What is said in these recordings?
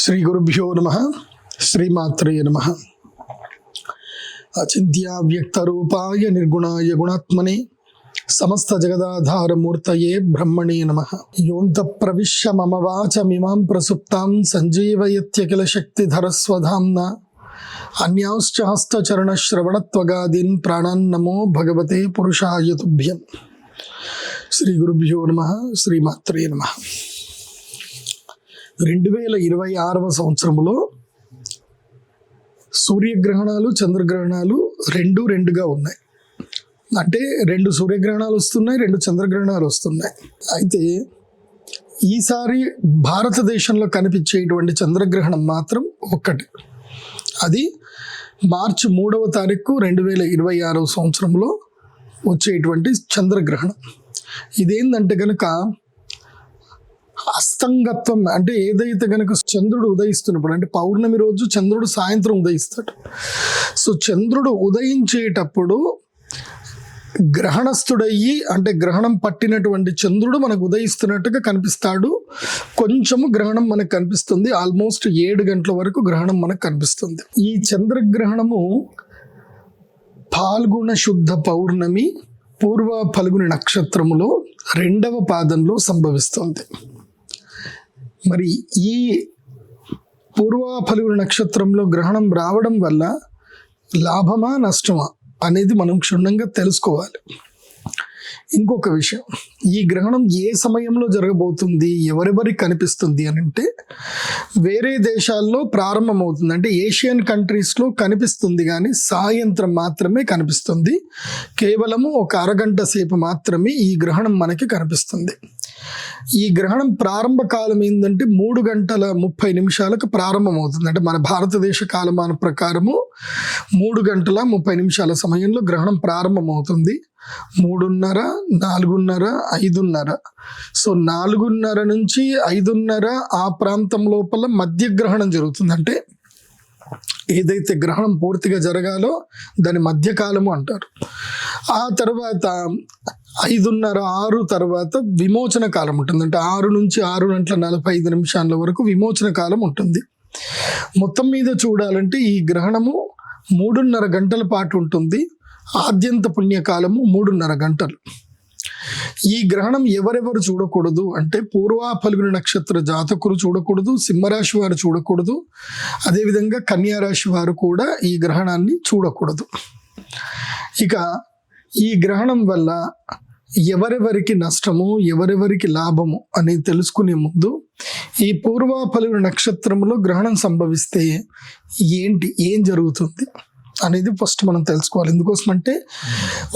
శ్రీ గురుభ్యో నమః. శ్రీమాత్రే నమః. అచింత్య వ్యక్త రూపాయ నిర్గుణాయ గుణాత్మనే సమస్త జగదాధారమూర్తయే బ్రహ్మణే నమః. యోంత ప్రవిశ్య మమ వాచమిమాం ప్రసుప్తాం సంజీవయత్యఖిల శక్తిధరస్వధామ్నా అన్యాశ్చ హస్తచరణ శ్రవణత్వగాదీన్ ప్రాణాన్ నమో భగవతే పురుషాయ తుభ్యం. శ్రీ గురుభ్యో నమః. శ్రీమాత్రే నమః. 2026వ సంవత్సరంలో సూర్యగ్రహణాలు చంద్రగ్రహణాలు రెండుగా ఉన్నాయి. అంటే 2 సూర్యగ్రహణాలు వస్తున్నాయి, 2 చంద్రగ్రహణాలు వస్తున్నాయి. అయితే ఈసారి భారతదేశంలో కనిపించేటువంటి చంద్రగ్రహణం మాత్రం ఒక్కటి. అది మార్చి 3వ తారీఖు 2026వ సంవత్సరంలో వచ్చేటువంటి చంద్రగ్రహణం. ఇదేంటంటే కనుక అస్తంగత్వం, అంటే ఏదైతే కనుక చంద్రుడు ఉదయిస్తున్నప్పుడు, అంటే పౌర్ణమి రోజు చంద్రుడు సాయంత్రం ఉదయిస్తాడు. సో చంద్రుడు ఉదయించేటప్పుడు గ్రహణస్థుడయ్యి, అంటే గ్రహణం పట్టినటువంటి చంద్రుడు మనకు ఉదయిస్తున్నట్టుగా కనిపిస్తాడు. కొంచెము గ్రహణం మనకు కనిపిస్తుంది. ఆల్మోస్ట్ 7 గంటల వరకు గ్రహణం మనకు కనిపిస్తుంది. ఈ చంద్రగ్రహణము పాల్గొన శుద్ధ పౌర్ణమి పూర్వ ఫల్గుని నక్షత్రములో 2వ పాదంలో సంభవిస్తుంది. మరి ఈ పూర్వ ఫల్గుని నక్షత్రంలో గ్రహణం రావడం వల్ల లాభమా నష్టమా అనేది మనం క్షుణ్ణంగా తెలుసుకోవాలి. ఇంకొక విషయం, ఈ గ్రహణం ఏ సమయంలో జరగబోతుంది, ఎవరెవరికి కనిపిస్తుంది అని అంటే, వేరే దేశాల్లో ప్రారంభమవుతుంది. అంటే ఏషియన్ కంట్రీస్లో కనిపిస్తుంది, కానీ సాయంత్రం మాత్రమే కనిపిస్తుంది. కేవలము ఒక అరగంట సేపు మాత్రమే ఈ గ్రహణం మనకి కనిపిస్తుంది. ఈ గ్రహణం ప్రారంభ కాలం ఏంటంటే 3 గంటల 30 నిమిషాలకు ప్రారంభమవుతుంది. అంటే మన భారతదేశ కాలమాన ప్రకారము 3 గంటల 30 నిమిషాల సమయంలో గ్రహణం ప్రారంభమవుతుంది. 3:30, 4:30, 5:30. సో 4:30 నుంచి 5:30 ఆ ప్రాంతం లోపల మధ్య గ్రహణం జరుగుతుంది. అంటే ఏదైతే గ్రహణం పూర్తిగా జరగాలో దాని మధ్యకాలము అంటారు. ఆ తర్వాత 5:30, 6 తర్వాత విమోచన కాలం ఉంటుంది. అంటే 6 నుంచి 6:45 నిమిషాల వరకు విమోచన కాలం ఉంటుంది. మొత్తం మీద చూడాలంటే ఈ గ్రహణము 3:30 గంటల పాటు ఉంటుంది. ఆద్యంత పుణ్యకాలము 3:30 గంటలు. ఈ గ్రహణం ఎవరెవరు చూడకూడదు అంటే, పూర్వ ఫల్గుని నక్షత్ర జాతకులు చూడకూడదు, సింహరాశి వారు చూడకూడదు, అదేవిధంగా కన్యారాశి వారు కూడా ఈ గ్రహణాన్ని చూడకూడదు. ఇక ఈ గ్రహణం వల్ల ఎవరెవరికి నష్టము, ఎవరెవరికి లాభము అనేది తెలుసుకునే ముందు, ఈ పూర్వ ఫల్గుని నక్షత్రంలో గ్రహణం సంభవిస్తే ఏం జరుగుతుంది అనేది ఫస్ట్ మనం తెలుసుకోవాలి. ఎందుకోసం అంటే,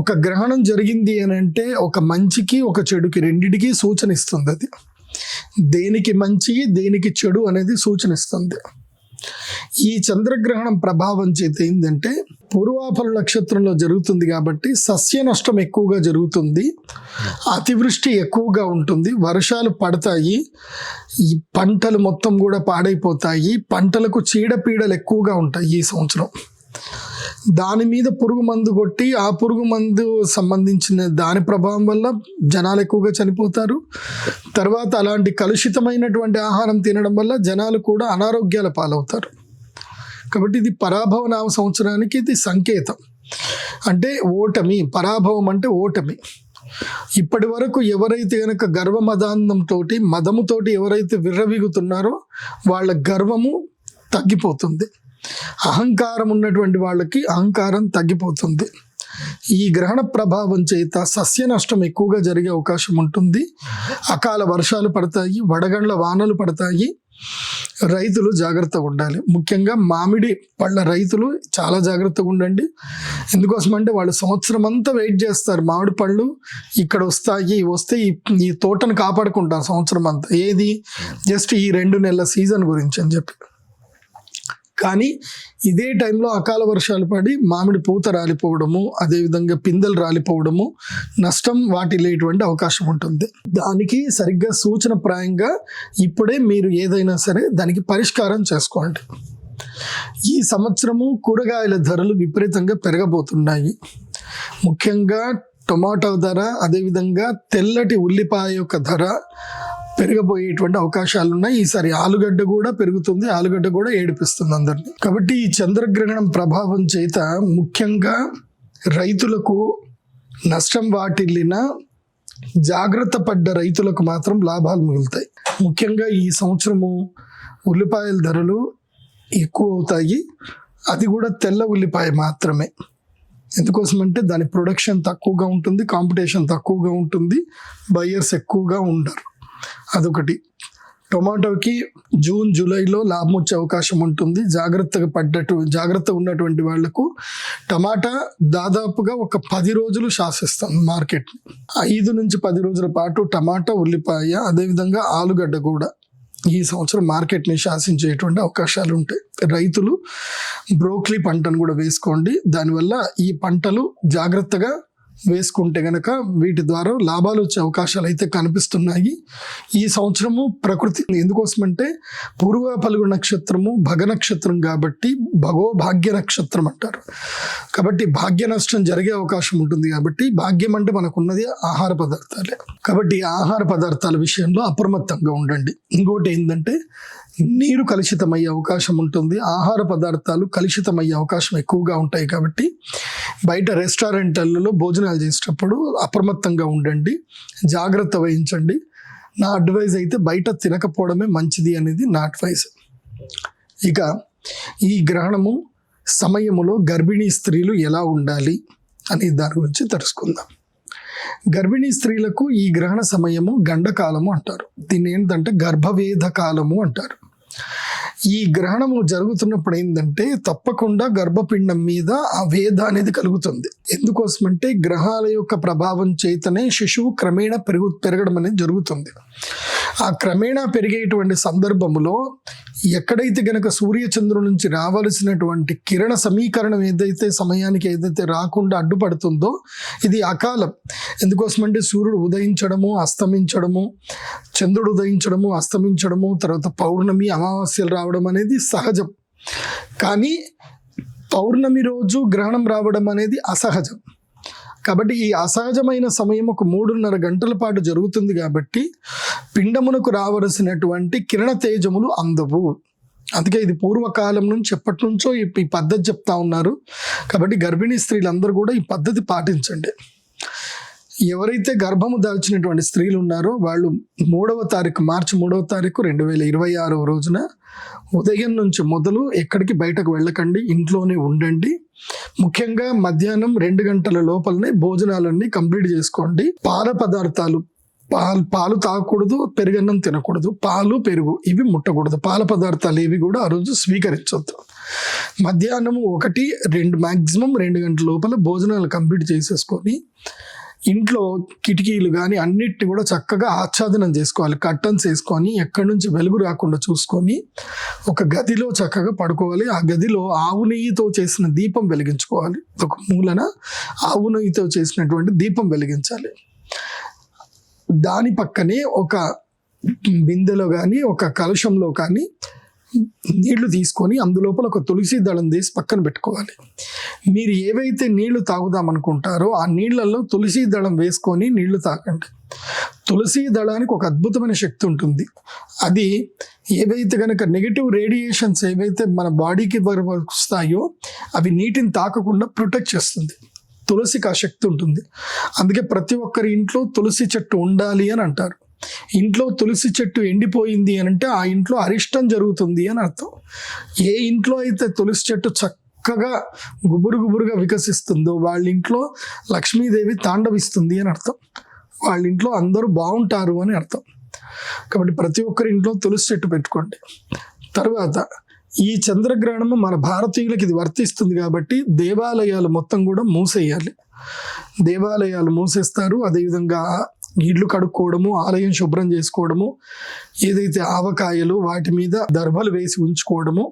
ఒక గ్రహణం జరిగింది అని అంటే ఒక మంచికి ఒక చెడుకి రెండిటికి సూచన ఇస్తుంది. అది దేనికి మంచి దేనికి చెడు అనేది సూచన ఇస్తుంది. ఈ చంద్రగ్రహణం ప్రభావం చేత ఏంటంటే, పూర్వాఫల నక్షత్రంలో జరుగుతుంది కాబట్టి సస్య నష్టం ఎక్కువగా జరుగుతుంది, అతివృష్టి ఎక్కువగా ఉంటుంది, వర్షాలు పడతాయి, ఈ పంటలు మొత్తం కూడా పాడైపోతాయి, పంటలకు చీడపీడలు ఎక్కువగా ఉంటాయి ఈ సంవత్సరం. దాని మీద పురుగు మందు కొట్టి ఆ పురుగు మందు సంబంధించిన దాని ప్రభావం వల్ల జనాలు ఎక్కువగా చనిపోతారు. తర్వాత అలాంటి కలుషితమైనటువంటి ఆహారం తినడం వల్ల జనాలు కూడా అనారోగ్యాల పాలవుతారు. కాబట్టి ఇది పరాభవ నామ సంవత్సరానికి ఇది సంకేతం. అంటే ఓటమి, పరాభవం అంటే ఓటమి. ఇప్పటి వరకు ఎవరైతే కనుక మదముతోటి ఎవరైతే విర్రవీగుతున్నారో వాళ్ళ గర్వము తగ్గిపోతుంది. అహంకారం ఉన్నటువంటి వాళ్ళకి అహంకారం తగ్గిపోతుంది. ఈ గ్రహణ ప్రభావం చేత సస్య నష్టం ఎక్కువగా జరిగే అవకాశం ఉంటుంది. అకాల వర్షాలు పడతాయి, వడగండ్ల వానలు పడతాయి. రైతులు జాగ్రత్తగా ఉండాలి. ముఖ్యంగా మామిడి పళ్ళ రైతులు చాలా జాగ్రత్తగా ఉండండి. ఎందుకోసం అంటే వాళ్ళు సంవత్సరం అంతా వెయిట్ చేస్తారు, మామిడి పళ్ళు ఇక్కడ వస్తే ఈ తోటను కాపాడుకుంటారు సంవత్సరం అంతా. ఏది జస్ట్ ఈ 2 నెలల సీజన్ గురించి అని చెప్పి. కానీ ఇదే టైంలో అకాల వర్షాలు పడి మామిడి పూత రాలిపోవడము, అదేవిధంగా పిందెలు రాలిపోవడము, నష్టం వాటిల్లేటువంటి అవకాశం ఉంటుంది. దానికి సరిగ్గా సూచన ప్రాయంగా ఇప్పుడే మీరు ఏదైనా సరే దానికి పరిష్కారం చేసుకోండి. ఈ సంవత్సరము కూరగాయల ధరలు విపరీతంగా పెరగబోతున్నాయి. ముఖ్యంగా టొమాటో ధర, అదేవిధంగా తెల్లటి ఉల్లిపాయ యొక్క ధర పెరగబోయేటువంటి అవకాశాలు ఉన్నాయి. ఈసారి ఆలుగడ్డ కూడా పెరుగుతుంది, ఆలుగడ్డ కూడా ఏడిపిస్తుంది అందరినీ. కాబట్టి ఈ చంద్రగ్రహణం ప్రభావం చేత ముఖ్యంగా రైతులకు నష్టం వాటిల్లిన జాగ్రత్త పడ్డ రైతులకు మాత్రం లాభాలు మిగులుతాయి. ముఖ్యంగా ఈ సంవత్సరము ఉల్లిపాయల ధరలు ఎక్కువ అవుతాయి. అది కూడా తెల్ల ఉల్లిపాయ మాత్రమే. ఎందుకోసమంటే దాని ప్రొడక్షన్ తక్కువగా ఉంటుంది, కాంపిటీషన్ తక్కువగా ఉంటుంది, బయర్స్ ఎక్కువగా ఉండరు. అదొకటి. టొమాటోకి జూన్ జూలైలో లాభం వచ్చే అవకాశం ఉంటుంది. జాగ్రత్త ఉన్నటువంటి వాళ్లకు టమాటా దాదాపుగా ఒక 10 రోజులు శాసిస్తాం మార్కెట్. 5 నుంచి 10 రోజుల పాటు టమాటా, ఉల్లిపాయ, అదేవిధంగా ఆలుగడ్డ కూడా ఈ సంవత్సరం మార్కెట్ని శాసించేటువంటి అవకాశాలు ఉంటాయి. రైతులు బ్రోక్లీ పంటను కూడా వేసుకోండి. దానివల్ల ఈ పంటలు జాగ్రత్తగా వేసుకుంటే గనక వీటి ద్వారా లాభాలు వచ్చే అవకాశాలు అయితే కనిపిస్తున్నాయి. ఈ సంవత్సరము ప్రకృతి ఎందుకోసమంటే పూర్వ ఫల్గుణ నక్షత్రము భగ నక్షత్రం కాబట్టి భాగ్య నక్షత్రం అంటారు. కాబట్టి భాగ్య నష్టం జరిగే అవకాశం ఉంటుంది. కాబట్టి భాగ్యం అంటే మనకున్నది ఆహార పదార్థాలే. కాబట్టి ఆహార పదార్థాల విషయంలో అప్రమత్తంగా ఉండండి. ఇంకోటి ఏంటంటే నీరు కలుషితమయ్యే అవకాశం ఉంటుంది. ఆహార పదార్థాలు కలుషితమయ్యే అవకాశం ఎక్కువగా ఉంటాయి. కాబట్టి బయట రెస్టారెంట్లలో భోజనాలు చేసేటప్పుడు అప్రమత్తంగా ఉండండి, జాగ్రత్త వహించండి. నా అడ్వైజ్ అయితే బయట తినకపోవడమే మంచిది అనేది నా అడ్వైజ్. ఇక ఈ గ్రహణము సమయములో గర్భిణీ స్త్రీలు ఎలా ఉండాలి అనే దాని గురించి తెలుసుకుందాం. గర్భిణీ స్త్రీలకు ఈ గ్రహణ సమయము గండకాలము అంటారు. దీన్ని ఏంటంటే గర్భవేద కాలము అంటారు. ఈ గ్రహణము జరుగుతున్నప్పుడు ఏంటంటే తప్పకుండా గర్భపిండం మీద ఆ వేద అనేది కలుగుతుంది. ఎందుకోసమంటే గ్రహాల యొక్క ప్రభావం చేతనే శిశువు క్రమేణా పెరగడం అనేది జరుగుతుంది. ఆ క్రమేణా పెరిగేటువంటి సందర్భంలో ఎక్కడైతే గనక సూర్యచంద్రుల నుంచి రావాల్సినటువంటి కిరణ సమీకరణం సమయానికి రాకుండా అడ్డుపడుతుందో ఇది అకాలం. ఎందుకోసమంటే సూర్యుడు ఉదయించడము, అస్తమించడము, చంద్రుడు ఉదయించడము, అస్తమించడము, తర్వాత పౌర్ణమి, అమావాస్యలు రావడం అనేది సహజం. కానీ పౌర్ణమి రోజు గ్రహణం రావడం అనేది అసహజం. కాబట్టి ఈ అసహజమైన సమయం ఒక 3.5 గంటల పాటు జరుగుతుంది. కాబట్టి పిండమునకు రావలసినటువంటి కిరణ తేజములు అందవు. అందుకే ఇది పూర్వకాలం నుంచి ఎప్పటి నుంచో ఈ పద్ధతి చెప్తా ఉన్నారు. కాబట్టి గర్భిణీ స్త్రీలందరూ కూడా ఈ పద్ధతి పాటించండి. ఎవరైతే గర్భము దాల్చినటువంటి స్త్రీలు ఉన్నారో వాళ్ళు మార్చి 3వ తారీఖు 2026 రోజున ఉదయం నుంచి మొదలు ఎక్కడికి బయటకు వెళ్ళకండి, ఇంట్లోనే ఉండండి. ముఖ్యంగా మధ్యాహ్నం 2 గంటల లోపలనే భోజనాలన్నీ కంప్లీట్ చేసుకోండి. పాల పదార్థాలు పాలు తాగకూడదు, పెరుగన్నం తినకూడదు, పాలు పెరుగు ఇవి ముట్టకూడదు. పాల పదార్థాలు ఏవి కూడా ఆ రోజు స్వీకరించవద్దు. మధ్యాహ్నం 1-2 మ్యాక్సిమం 2 గంటల లోపల భోజనాలు కంప్లీట్ చేసేసుకొని ఇంట్లో కిటికీలు కానీ అన్నిటిని కూడా చక్కగా ఆచ్ఛాదనం చేసుకోవాలి. కర్టన్స్ వేసుకొని ఎక్కడి నుంచి వెలుగు రాకుండా చూసుకొని ఒక గదిలో చక్కగా పడుకోవాలి. ఆ గదిలో ఆవు నెయ్యితో చేసిన దీపం వెలిగించుకోవాలి. ఒక మూలన ఆవు నెయ్యితో చేసినటువంటి దీపం వెలిగించాలి. దాని పక్కనే ఒక బిందెలో కానీ ఒక కలశంలో కానీ నీళ్లు తీసుకొని అందులోపల ఒక తులసి దళం తీసి పక్కన పెట్టుకోవాలి. మీరు ఏవైతే నీళ్లు తాగుదామనుకుంటారో ఆ నీళ్లలో తులసి దళం వేసుకొని నీళ్లు తాగండి. తులసి దళానికి ఒక అద్భుతమైన శక్తి ఉంటుంది. అది ఏవైతే కనుక నెగిటివ్ రేడియేషన్స్ ఏవైతే మన బాడీకి వస్తాయో అవి నీటిని తాకకుండా ప్రొటెక్ట్ చేస్తుంది. తులసికి ఆ శక్తి ఉంటుంది. అందుకే ప్రతి ఒక్కరి ఇంట్లో తులసి చెట్టు ఉండాలి అని అంటారు. ఇంట్లో తులసి చెట్టు ఎండిపోయింది అని అంటే ఆ ఇంట్లో అరిష్టం జరుగుతుంది అని అర్థం. ఏ ఇంట్లో అయితే తులసి చెట్టు చక్కగా గుబురుగా వికసిస్తుందో వాళ్ళ ఇంట్లో లక్ష్మీదేవి తాండవిస్తుంది అని అర్థం. వాళ్ళ ఇంట్లో అందరూ బాగుంటారు అని అర్థం. కాబట్టి ప్రతి ఒక్కరి ఇంట్లో తులసి చెట్టు పెట్టుకోండి. తర్వాత ఈ చంద్రగ్రహణము మన భారతీయులకు ఇది వర్తిస్తుంది. కాబట్టి దేవాలయాలు మొత్తం కూడా మూసేయాలి. దేవాలయాలు మూసేస్తారు. అదేవిధంగా ఇళ్ళు కడుక్కోవడము, ఆలయం శుభ్రం చేసుకోవడము, ఏదైతే ఆవకాయలు వాటి మీద దర్భలు వేసి ఉంచుకోవడము,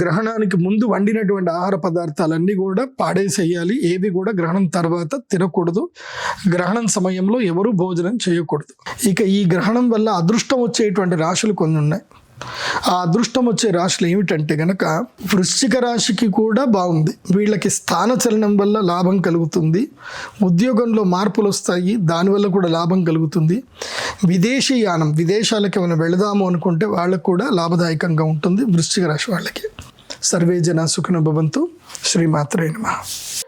గ్రహణానికి ముందు వండినటువంటి ఆహార పదార్థాలన్నీ కూడా పాడేసేయాలి. ఏవి కూడా గ్రహణం తర్వాత తినకూడదు. గ్రహణం సమయంలో ఎవరు భోజనం చేయకూడదు. ఇక ఈ గ్రహణం వల్ల అదృష్టం వచ్చేటువంటి రాశులు కొన్ని ఉన్నాయి. ఆ అదృష్టం వచ్చే రాశులు ఏమిటంటే గనక వృశ్చిక రాశికి కూడా బాగుంది. వీళ్ళకి స్థాన చలనం వల్ల లాభం కలుగుతుంది, ఉద్యోగంలో మార్పులు వస్తాయి, దానివల్ల కూడా లాభం కలుగుతుంది. విదేశీ యానం, విదేశాలకు ఏమైనా వెళదాము అనుకుంటే వాళ్ళకు కూడా లాభదాయకంగా ఉంటుంది వృశ్చిక రాశి వాళ్ళకి. సర్వే జన సుఖినో భవంతు. శ్రీమాత్రే నమః.